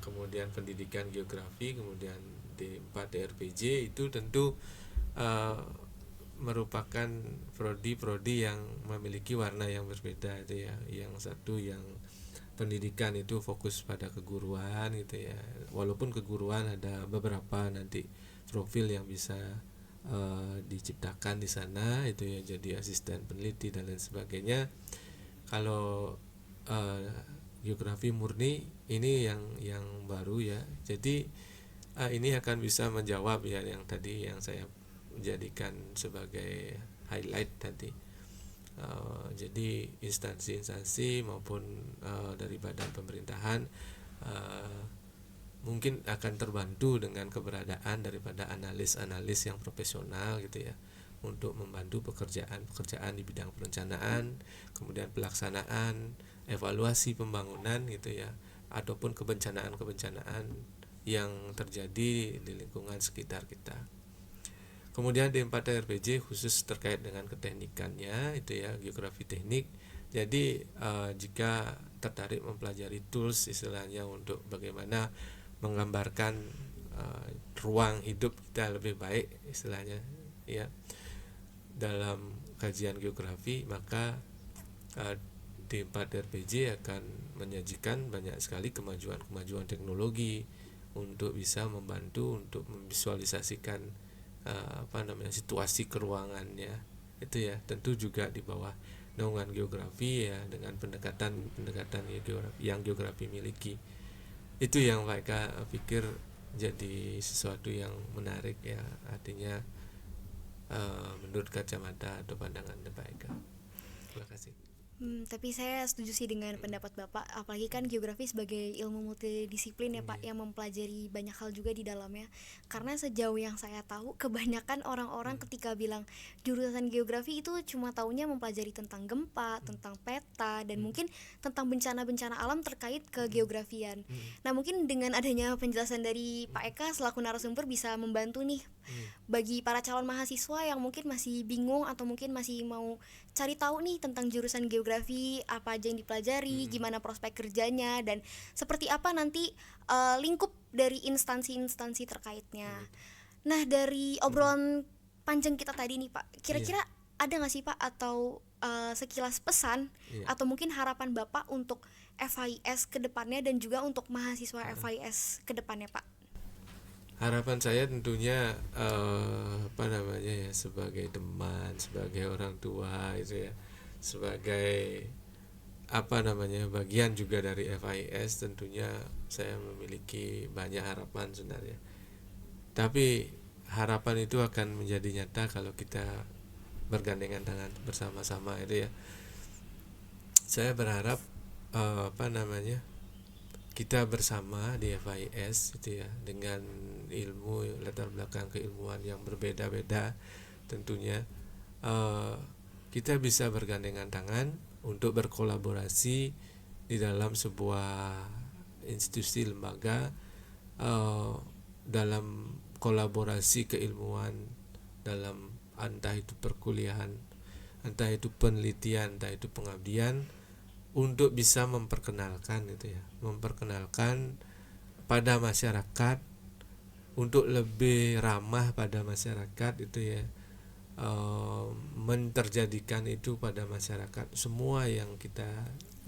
kemudian pendidikan geografi, kemudian D4 DRPJ. Itu tentu merupakan prodi-prodi yang memiliki warna yang berbeda itu ya. Yang satu yang pendidikan itu fokus pada keguruan gitu ya, walaupun keguruan ada beberapa nanti profil yang bisa diciptakan di sana itu ya, jadi asisten peneliti dan lain sebagainya. Kalau geografi murni ini yang baru ya, jadi ini akan bisa menjawab ya yang tadi yang saya jadikan sebagai highlight tadi. Jadi instansi-instansi maupun dari badan pemerintahan mungkin akan terbantu dengan keberadaan daripada analis-analis yang profesional gitu ya, untuk membantu pekerjaan di bidang perencanaan, kemudian pelaksanaan, evaluasi pembangunan gitu ya, ataupun kebencanaan-kebencanaan yang terjadi di lingkungan sekitar kita. Kemudian D4 RPJ khusus terkait dengan keteknikannya itu ya, geografi teknik. Jadi jika tertarik mempelajari tools istilahnya untuk bagaimana menggambarkan ruang hidup kita lebih baik istilahnya ya dalam kajian geografi, maka D4 RPJ akan menyajikan banyak sekali kemajuan-kemajuan teknologi untuk bisa membantu untuk memvisualisasikan situasi keruangannya itu ya, tentu juga di bawah naungan geografi ya, dengan pendekatan yang geografi miliki. Itu yang mereka pikir jadi sesuatu yang menarik ya, artinya menurut kacamata atau pandangan mereka. Terima kasih. Tapi saya setuju sih dengan pendapat Bapak, apalagi kan geografi sebagai ilmu multidisiplin ya Pak, yang mempelajari banyak hal juga di dalamnya. Karena sejauh yang saya tahu, kebanyakan orang-orang ketika bilang jurusan geografi itu cuma taunya mempelajari tentang gempa, tentang peta, dan mungkin tentang bencana-bencana alam terkait kegeografian. Nah, mungkin dengan adanya penjelasan dari Pak Eka selaku narasumber bisa membantu nih bagi para calon mahasiswa yang mungkin masih bingung atau mungkin masih mau cari tahu nih tentang jurusan geografi, apa aja yang dipelajari, gimana prospek kerjanya, dan seperti apa nanti lingkup dari instansi-instansi terkaitnya. Nah, dari obrolan panjang kita tadi nih Pak, kira-kira ada nggak sih Pak atau sekilas pesan atau mungkin harapan Bapak untuk FHIS ke depannya dan juga untuk mahasiswa FHIS ke depannya Pak? Harapan saya tentunya sebagai teman, sebagai orang tua itu ya, sebagai bagian juga dari FIS, tentunya saya memiliki banyak harapan sebenarnya. Tapi harapan itu akan menjadi nyata kalau kita bergandengan tangan bersama-sama itu ya. Saya berharap kita bersama di FIS gitu ya, dengan ilmu latar belakang keilmuan yang berbeda-beda tentunya, kita bisa bergandengan tangan untuk berkolaborasi di dalam sebuah institusi lembaga, dalam kolaborasi keilmuan, dalam entah itu perkuliahan, entah itu penelitian, entah itu pengabdian, untuk bisa memperkenalkan pada masyarakat, untuk lebih ramah pada masyarakat itu ya, menterjadikan itu pada masyarakat semua yang kita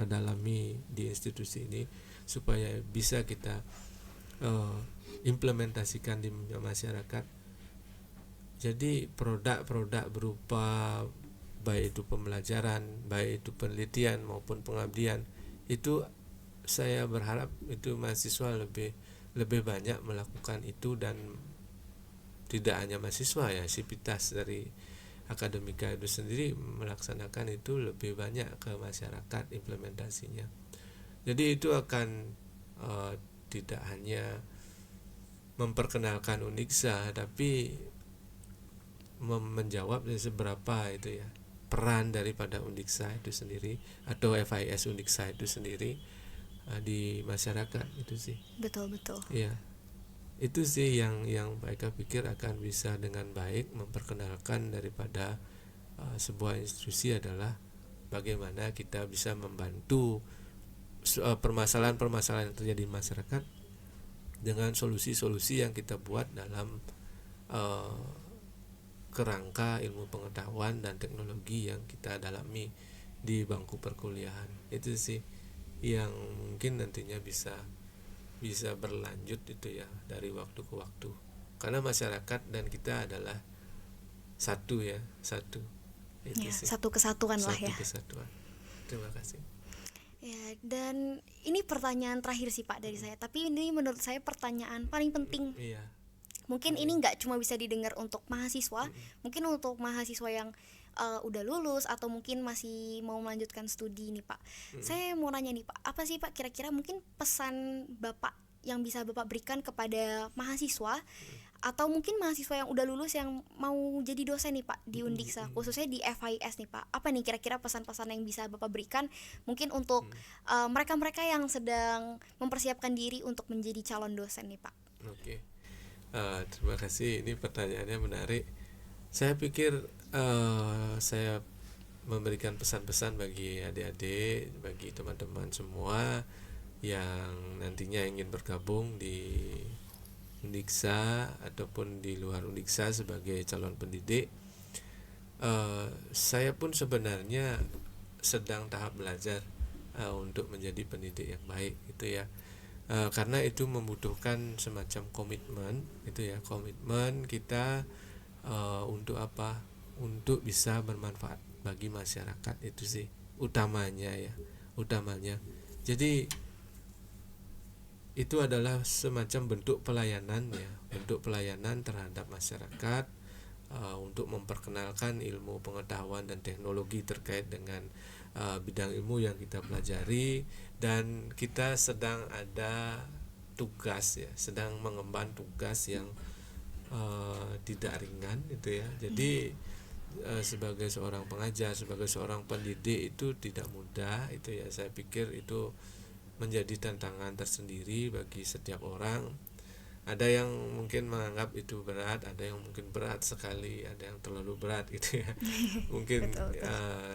dalami di institusi ini, supaya bisa kita implementasikan di masyarakat. Jadi produk-produk berupa baik itu pembelajaran, baik itu penelitian maupun pengabdian, itu saya berharap itu mahasiswa lebih banyak melakukan itu, dan tidak hanya mahasiswa ya, sivitas dari akademika itu sendiri melaksanakan itu lebih banyak ke masyarakat implementasinya. Jadi itu akan tidak hanya memperkenalkan Unixa, tapi menjawab seberapa itu ya peran daripada Unixa itu sendiri atau FIS Unixa itu sendiri di masyarakat itu sih. Betul. Iya. Itu sih yang mereka pikir akan bisa dengan baik memperkenalkan daripada sebuah institusi adalah bagaimana kita bisa membantu permasalahan-permasalahan yang terjadi di masyarakat dengan solusi-solusi yang kita buat dalam kerangka ilmu pengetahuan dan teknologi yang kita dalami di bangku perkuliahan. Itu sih yang mungkin nantinya bisa berlanjut itu ya dari waktu ke waktu, karena masyarakat dan kita adalah satu itu Ya, sih. satu kesatuan lah ya. Satu kesatuan. Terima kasih. Ya, dan ini pertanyaan terakhir sih Pak dari saya, tapi ini menurut saya pertanyaan paling penting. Iya. Mungkin ini nggak cuma bisa didengar untuk mahasiswa, mungkin untuk mahasiswa yang udah lulus atau mungkin masih mau melanjutkan studi nih Pak. Saya mau nanya nih Pak, apa sih Pak kira-kira mungkin pesan Bapak yang bisa Bapak berikan kepada mahasiswa atau mungkin mahasiswa yang udah lulus yang mau jadi dosen nih Pak di Unixa, khususnya di FIS nih Pak. Apa nih kira-kira pesan-pesan yang bisa Bapak berikan mungkin untuk mereka-mereka yang sedang mempersiapkan diri untuk menjadi calon dosen nih Pak? Oke. Terima kasih, ini pertanyaannya menarik. Saya pikir saya memberikan pesan-pesan bagi adik-adik, bagi teman-teman semua yang nantinya ingin bergabung di Unixa ataupun di luar Unixa sebagai calon pendidik. Saya pun sebenarnya sedang tahap belajar untuk menjadi pendidik yang baik itu ya. Karena itu membutuhkan semacam komitmen itu ya, komitmen kita untuk apa? Untuk bisa bermanfaat bagi masyarakat, itu sih utamanya. Jadi itu adalah semacam bentuk pelayanan ya, bentuk pelayanan terhadap masyarakat untuk memperkenalkan ilmu pengetahuan dan teknologi terkait dengan bidang ilmu yang kita pelajari, dan kita sedang ada tugas ya, sedang mengemban tugas yang tidak ringan itu ya. Jadi sebagai seorang pengajar, sebagai seorang pendidik itu tidak mudah itu ya. Saya pikir itu menjadi tantangan tersendiri bagi setiap orang. Ada yang mungkin menganggap itu berat, ada yang mungkin berat sekali, ada yang terlalu berat gitu ya. Mungkin Betul.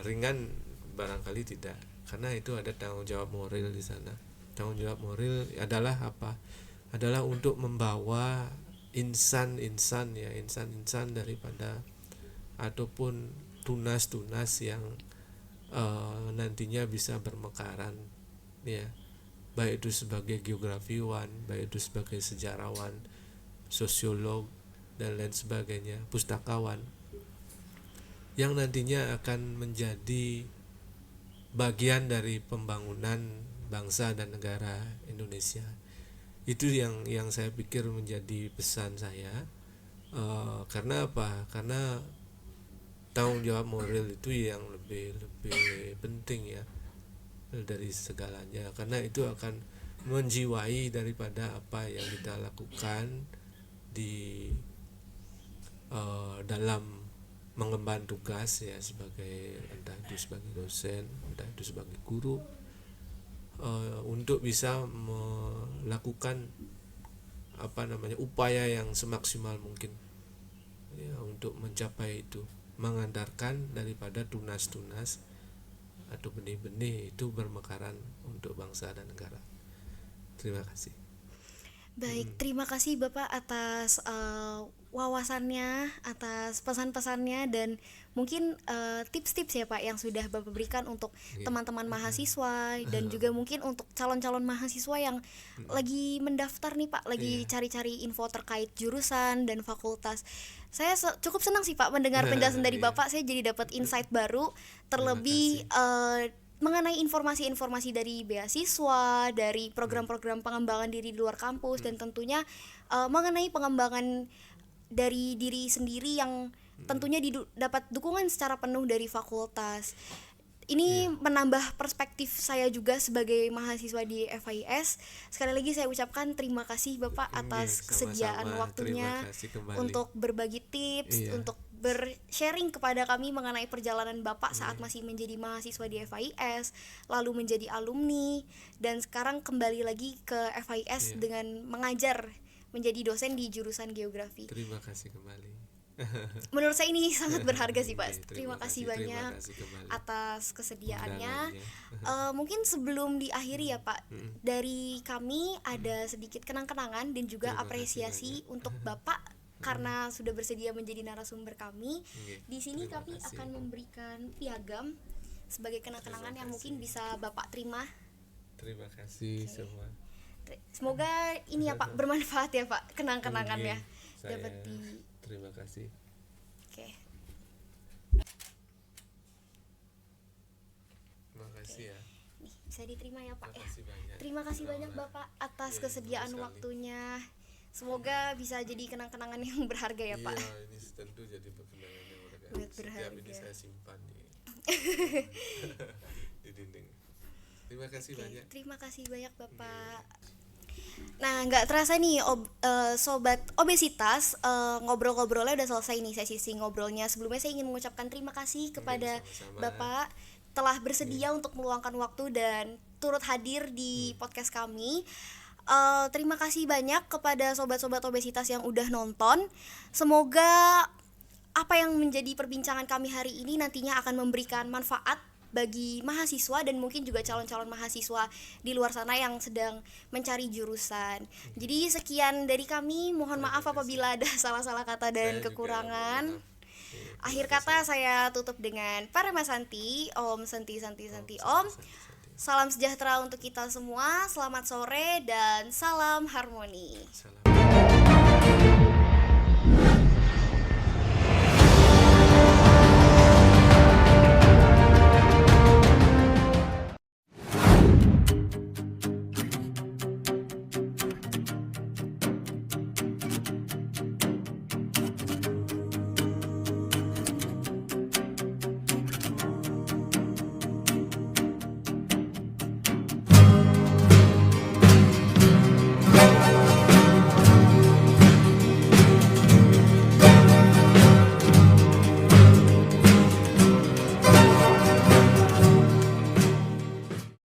ringan barangkali tidak, karena itu ada tanggung jawab moral di sana. Tanggung jawab moral adalah apa? Adalah untuk membawa insan-insan daripada ataupun tunas-tunas yang nantinya bisa bermekaran ya, baik itu sebagai geografiwan, baik itu sebagai sejarawan, sosiolog dan lain sebagainya, pustakawan, yang nantinya akan menjadi bagian dari pembangunan bangsa dan negara Indonesia. Itu yang saya pikir menjadi pesan saya. Karena apa? Karena tanggung jawab moral itu yang lebih penting ya dari segalanya, karena itu akan menjiwai daripada apa yang kita lakukan di dalam mengemban tugas ya, sebagai entah itu sebagai dosen, entah itu sebagai guru, untuk bisa melakukan upaya yang semaksimal mungkin ya, untuk mencapai itu, mengandalkan daripada tunas-tunas atau benih-benih itu bermekaran untuk bangsa dan negara. Terima kasih. Baik, terima kasih Bapak atas wawasannya, atas pesan-pesannya, dan mungkin tips-tips ya Pak yang sudah Bapak berikan untuk teman-teman mahasiswa dan juga mungkin untuk calon-calon mahasiswa yang lagi mendaftar nih Pak, lagi cari-cari info terkait jurusan dan fakultas. Saya cukup senang sih Pak mendengar penjelasan dari Bapak, saya jadi dapat insight baru, terlebih mengenai informasi-informasi dari beasiswa, dari program-program pengembangan diri di luar kampus, dan tentunya mengenai pengembangan dari diri sendiri yang tentunya dapat dukungan secara penuh dari fakultas. Ini menambah perspektif saya juga sebagai mahasiswa di FIS. Sekali lagi saya ucapkan terima kasih Bapak atas kesediaan waktunya untuk berbagi tips, untuk bersharing kepada kami mengenai perjalanan Bapak saat masih menjadi mahasiswa di FIS, lalu menjadi alumni, dan sekarang kembali lagi ke FIS dengan mengajar menjadi dosen di jurusan geografi. Terima kasih kembali. Menurut saya ini sangat berharga sih Pak. Terima kasih banyak atas kesediaannya. Mungkin sebelum diakhiri ya Pak, dari kami ada sedikit kenang-kenangan dan juga apresiasi untuk Bapak karena sudah bersedia menjadi narasumber kami. Di sini kami akan memberikan piagam sebagai kenang-kenangan yang mungkin bisa Bapak terima. Terima kasih semua. Semoga ini ya Pak bermanfaat ya Pak, kenang-kenangannya dapat di. Terima kasih. Oke. Terima kasih ya. Nih, bisa diterima ya Pak ya. Banyak. Terima kasih banyak Bapak atas kesediaan waktunya. Semoga bisa jadi kenang-kenangan yang berharga ya Pak. Iya, ini tentu jadi kenangan yang berharga. Setiap ini saya simpan di dinding. Terima kasih banyak. Terima kasih banyak Bapak. Nah, nggak terasa nih sobat obesitas, ngobrol-ngobrolnya udah selesai nih sesi ngobrolnya. Sebelumnya saya ingin mengucapkan terima kasih kepada Bapak telah bersedia untuk meluangkan waktu dan turut hadir di podcast kami. Terima kasih banyak kepada sobat-sobat obesitas yang udah nonton. Semoga apa yang menjadi perbincangan kami hari ini nantinya akan memberikan manfaat bagi mahasiswa dan mungkin juga calon-calon mahasiswa di luar sana yang sedang mencari jurusan. Jadi sekian dari kami, mohon maaf apabila ada salah-salah kata dan kekurangan. Akhir kata saya tutup dengan Parama Santi, Om Santi Santi Santi Om. Salam sejahtera untuk kita semua, selamat sore dan salam harmoni. Salam.